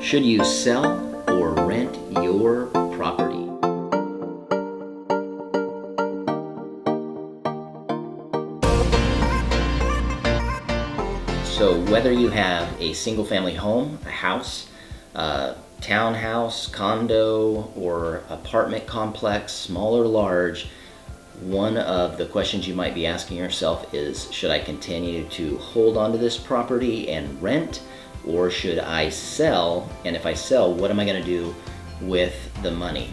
Should you sell or rent your property? So whether you have a single family home, a house, a townhouse, condo, or apartment complex, small or large, one of the questions you might be asking yourself is, should I continue to hold on to this property and rent, or should I sell? And if I sell, what am I going to do with the money?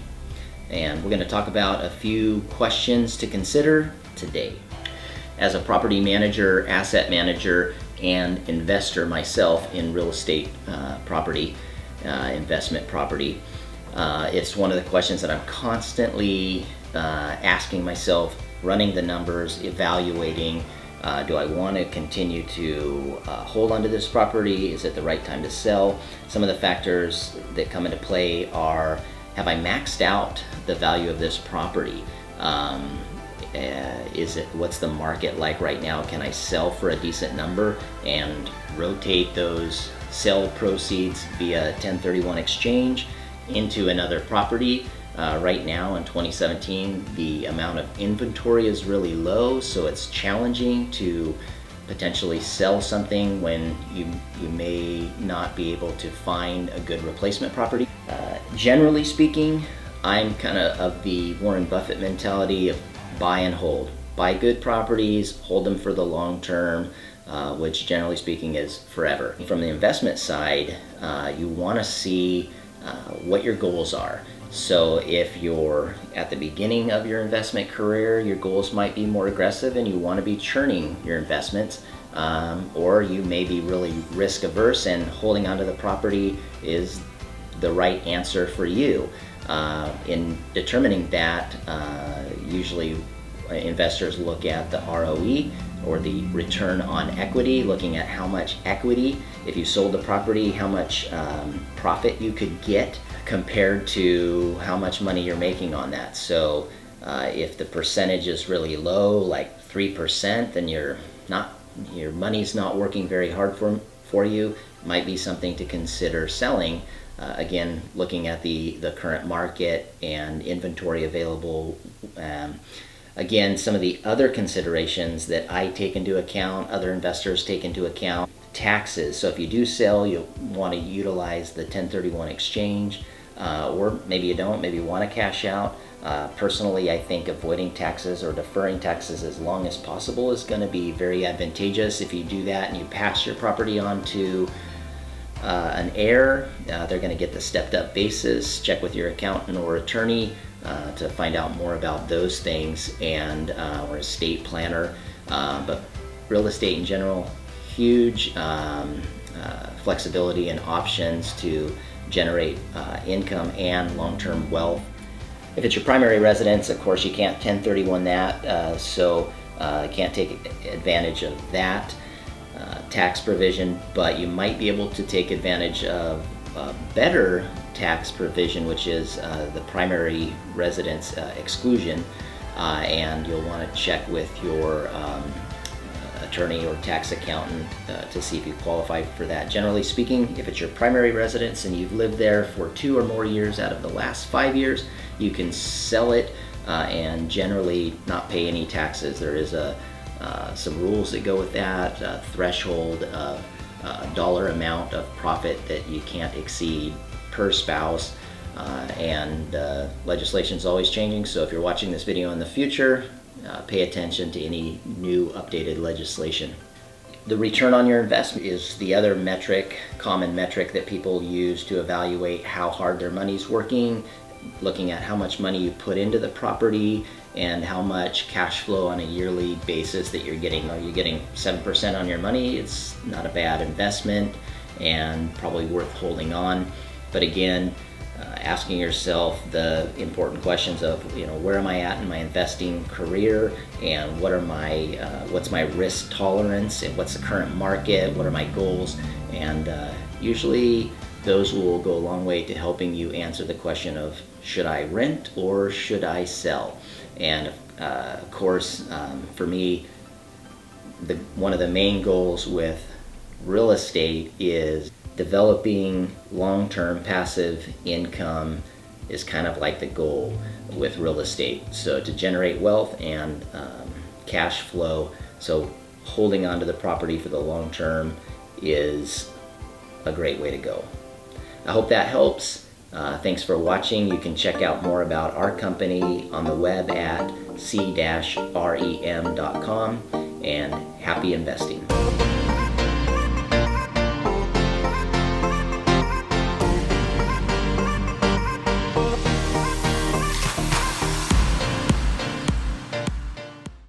And we're going to talk about a few questions to consider today. As a property manager, asset manager, and investor myself in real estate property, investment property, it's one of the questions that I'm constantly asking myself, running the numbers, evaluating, do I want to continue to hold onto this property? Is it the right time to sell? Some of the factors that come into play are, have I maxed out the value of this property? What's the market like right now? Can I sell for a decent number and rotate those sale proceeds via 1031 exchange into another property? Right now in 2017, the amount of inventory is really low, so it's challenging to potentially sell something when you may not be able to find a good replacement property. Generally speaking, I'm kind of the Warren Buffett mentality of buy and hold. Buy good properties, hold them for the long term, which generally speaking is forever. From the investment side, you want to see what your goals are. So if you're at the beginning of your investment career, your goals might be more aggressive and you want to be churning your investments, or you may be really risk averse and holding onto the property is the right answer for you. In determining that, usually investors look at the ROE, or the return on equity, looking at how much equity, if you sold the property, how much profit you could get compared to how much money you're making on that. So if the percentage is really low, like 3%, then your money's not working very hard for you. Might be something to consider selling. Again, looking at the current market and inventory available. Again, some of the other considerations that I take into account, other investors take into account, taxes. So if you do sell, you'll want to utilize the 1031 exchange, or maybe you don't, maybe you want to cash out. Personally, I think avoiding taxes or deferring taxes as long as possible is going to be very advantageous. If you do that and you pass your property on to an heir, they're going to get the stepped up basis. Check with your accountant or attorney to find out more about those things, and or estate planner. But real estate in general, huge flexibility and options to generate income and long-term wealth. If it's your primary residence, of course you can't 1031 that, so can't take advantage of that tax provision, but you might be able to take advantage of better tax provision, which is the primary residence exclusion, and you'll want to check with your attorney or tax accountant to see if you qualify for that. Generally speaking, if it's your primary residence and you've lived there for 2 or more years out of the last 5 years, you can sell it and generally not pay any taxes. There is some rules that go with that, threshold of dollar amount of profit that you can't exceed per spouse, and legislation is always changing, so if you're watching this video in the future, pay attention to any new updated legislation. The return on your investment is the other metric, common metric that people use to evaluate how hard their money's working, looking at how much money you put into the property and how much cash flow on a yearly basis that you're getting. Are you getting 7% on your money? It's not a bad investment and probably worth holding on. But again, asking yourself the important questions of, where am I at in my investing career, and what are my what's my risk tolerance, and what's the current market, what are my goals, and usually those will go a long way to helping you answer the question of, should I rent or should I sell? And of course, for me, one of the main goals with real estate is developing long-term passive income is kind of like the goal with real estate. So to generate wealth and cash flow, so holding on to the property for the long term is a great way to go. I hope that helps. Thanks for watching. You can check out more about our company on the web at c-rem.com, and happy investing.